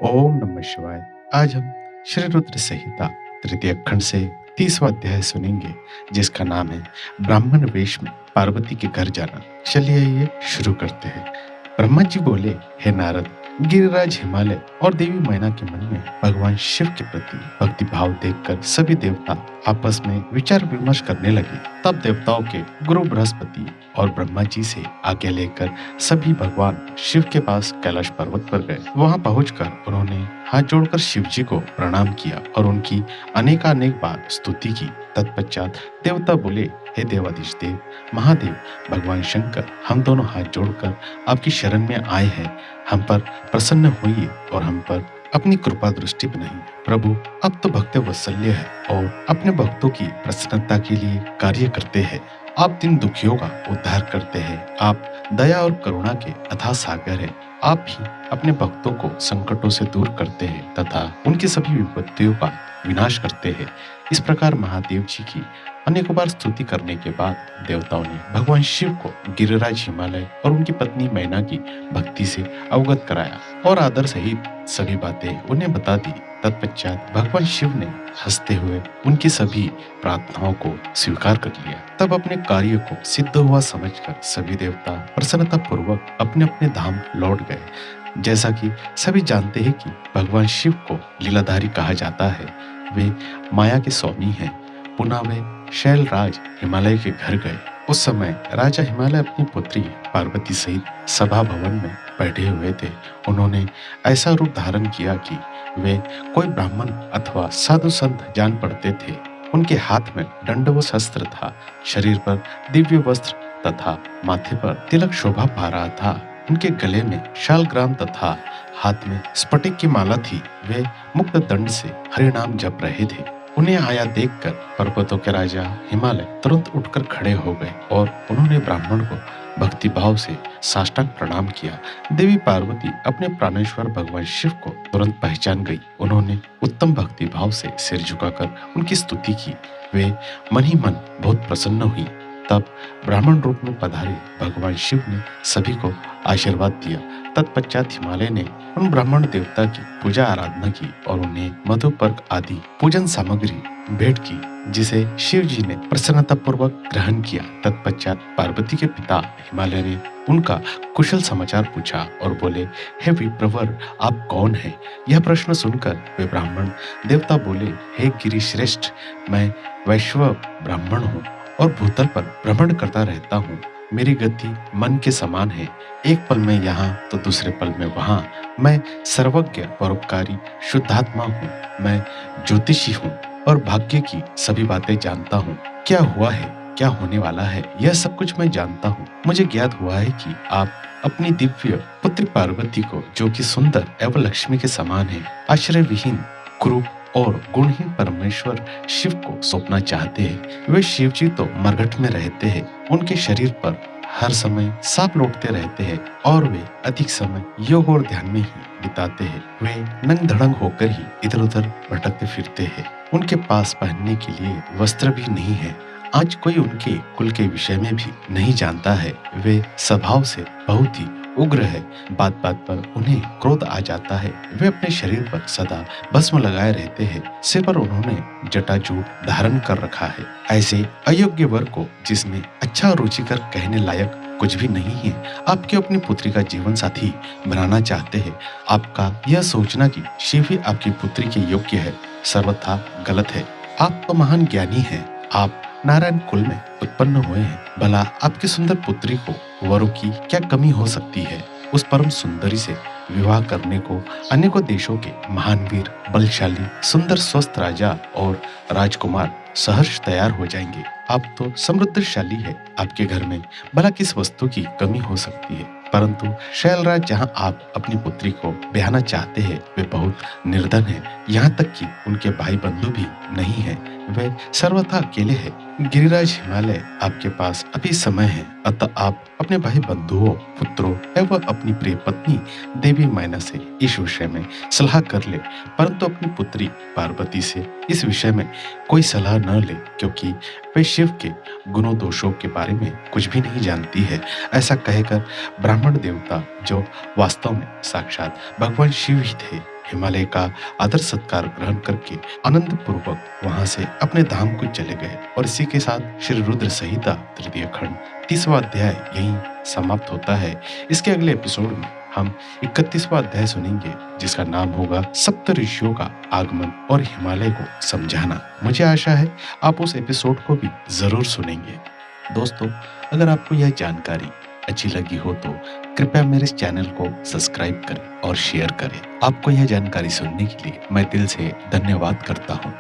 ओम नमः शिवाय। आज हम श्री रुद्र संहिता तृतीय खंड से 30वां अध्याय सुनेंगे, जिसका नाम है ब्राह्मण वेश में पार्वती के घर जाना। चलिए ये शुरू करते हैं। ब्रह्मा जी बोले, हे नारद, गिरिराज हिमालय और देवी मैना के मन में भगवान शिव के प्रति भक्ति भाव देखकर सभी देवता आपस में विचार विमर्श करने लगे। तब देवताओं के गुरु बृहस्पति और ब्रह्मा जी से आज्ञा लेकर सभी भगवान शिव के पास कैलाश पर्वत पर गए। वहां पहुंचकर उन्होंने हाथ जोड़कर शिव जी को प्रणाम किया और उनकी अनेकानेक बार स्तुति की। तत्पश्चात देवता बोले, हे देवाधीश देव महादेव भगवान शंकर, हम दोनों हाथ जोड़कर आपकी शरण में आए हैं। हम पर प्रसन्न होइए और हम पर अपनी कृपा दृष्टि बनाइए। प्रभु, अब तो भक्त वत्सल्य है और अपने भक्तों की प्रसन्नता के लिए कार्य करते हैं। आप दिन दुखियों का उद्धार करते हैं। आप दया और करुणा के अथाह सागर हैं। आप ही अपने भक्तों को संकटों से दूर करते हैं तथा उनकी सभी विपत्तियों का विनाश करते हैं। इस प्रकार महादेव जी की अनेकों बार स्तुति करने के बाद देवताओं ने भगवान शिव को गिरिराज हिमालय और उनकी पत्नी मैना की भक्ति से अवगत कराया और आदर सहित सभी बातें उन्हें बता दी। तत्पश्चात भगवान शिव ने हंसते हुए उनकी सभी प्रार्थनाओं को स्वीकार कर लिया। तब अपने कार्य को सिद्ध हुआ समझकर सभी देवता प्रसन्नता पूर्वक अपने अपने धाम लौट गए। जैसा कि सभी जानते हैं कि भगवान शिव को लीलाधारी कहा जाता है। वे माया के स्वामी हैं। पुनः वे शैलराज हिमालय के घर गए। उस समय राजा हिमालय अपनी पुत्री पार्वती सहित सभा भवन में बैठे हुए थे। उन्होंने ऐसा रूप धारण किया कि वे कोई ब्राह्मण अथवा साधु संत जान पड़ते थे। उनके हाथ में दंड व शस्त्र था, शरीर पर दिव्य वस्त्र तथा माथे पर तिलक शोभा पा रहा था। उनके गले में शालग्राम तथा हाथ में स्फटिक की माला थी। वे मुक्त दंड से हरि नाम जप रहे थे। उन्हें आया देखकर पर्वतों के राजा हिमालय तुरंत उठकर खड़े हो गए और उन्होंने ब्राह्मण को भक्ति भाव से साष्टांग प्रणाम किया। देवी पार्वती अपने प्राणेश्वर भगवान शिव को तुरंत पहचान गई। उन्होंने उत्तम भक्ति भाव से सिर झुकाकर उनकी स्तुति की। वे मन ही मन बहुत प्रसन्न हुई। तब ब्राह्मण रूप में पधारे भगवान शिव ने सभी को आशीर्वाद दिया। तत्पश्चात हिमालय ने उन ब्राह्मण देवता की पूजा आराधना की और उन्हें मधुपर्क आदि पूजन सामग्री भेंट की, जिसे शिव जी ने प्रसन्नता पूर्वक ग्रहण किया। तत्पश्चात पार्वती के पिता हिमालय ने उनका कुशल समाचार पूछा और बोले, हे विप्रवर, आप कौन हैं? यह प्रश्न सुनकर वे ब्राह्मण देवता बोले, हे गिरिश्रेष्ठ, मैं वैश्व ब्राह्मण हूँ और भूतल पर भ्रमण करता रहता हूँ। मेरी गति मन के समान है। एक पल में यहाँ तो दूसरे पल में वहाँ। मैं सर्वज्ञ परोपकारी शुद्धात्मा हूँ। मैं ज्योतिषी हूँ और भाग्य की सभी बातें जानता हूँ। क्या हुआ है, क्या होने वाला है, यह सब कुछ मैं जानता हूँ। मुझे ज्ञात हुआ है कि आप अपनी दिव्य पुत्री पार्वती को, जो कि सुंदर एवं लक्ष्मी के समान है, आश्रय विहीन कुरूप और गुणहीन परमेश्वर शिव को सौंपना चाहते हैं। वे शिव जी तो मरघट में रहते हैं। उनके शरीर पर हर समय सांप लौटते रहते हैं और वे अधिक समय योग और ध्यान में ही बिताते हैं। वे नंग धड़ंग होकर ही इधर उधर भटकते फिरते हैं। उनके पास पहनने के लिए वस्त्र भी नहीं है। आज कोई उनके कुल के विषय में भी नहीं जानता है। वे स्वभाव से बहुत ही उग्र है। बात बात पर उन्हें क्रोध आ जाता है। वे अपने शरीर पर सदा भस्म लगाए रहते हैं। सिर पर उन्होंने जटाजूट धारण कर रखा है। ऐसे अयोग्य वर को, जिसमें अच्छा और रुचिकर कहने लायक कुछ भी नहीं है, आप क्यों अपनी पुत्री का जीवन साथी बनाना चाहते हैं? आपका यह सोचना कि शिव ही आपकी पुत्री के योग्य है, सर्वथा गलत है। आप तो महान ज्ञानी हैं। आप नारायण कुल में उत्पन्न हुए हैं। भला आपकी सुंदर पुत्री को वरों की क्या कमी हो सकती है? उस परम सुंदरी से विवाह करने को अनेकों देशों के महान वीर, बलशाली, सुंदर, स्वस्थ राजा और राजकुमार सहर्ष तैयार हो जाएंगे। आप तो समृद्धशाली है। आपके घर में भला किस वस्तु की कमी हो सकती है? परंतु शैलराज, जहाँ आप अपनी पुत्री को ब्याहना चाहते हैं, वे बहुत निर्धन है। यहाँ तक कि उनके भाई बंधु भी नहीं है। वे सर्वथा अकेले हैं। गिरिराज हिमालय, आपके पास अभी समय है। अतः आप अपने भाई बंधुओं, पुत्रों एवं अपनी प्रिय पत्नी देवी मैना से इस विषय में सलाह कर ले, परंतु अपनी पुत्री पार्वती से इस विषय में कोई सलाह न ले, क्योंकि वे शिव के गुणों दोषों के बारे में कुछ भी नहीं जानती है। ऐसा कहकर ब्राह्मण देवता, जो वास्तव में साक्षात भगवान शिव ही थे, हिमालय का आदर सत्कार ग्रहण करके आनंद पूर्वक वहां से अपने धाम को चले गए। और इसी के साथ श्री रुद्र संहिता तृतीय खंड 30वां अध्याय यहीं समाप्त होता है। इसके अगले एपिसोड में हम 31वां अध्याय सुनेंगे, जिसका नाम होगा सप्त ऋषियों का आगमन और हिमालय को समझाना। मुझे आशा है आप उस एपिसोड को भी जरूर सुनेंगे। दोस्तों, अगर आपको यह जानकारी अच्छी लगी हो तो कृपया मेरे इस चैनल को सब्सक्राइब करें और शेयर करें। आपको यह जानकारी सुनने के लिए मैं दिल से धन्यवाद करता हूँ।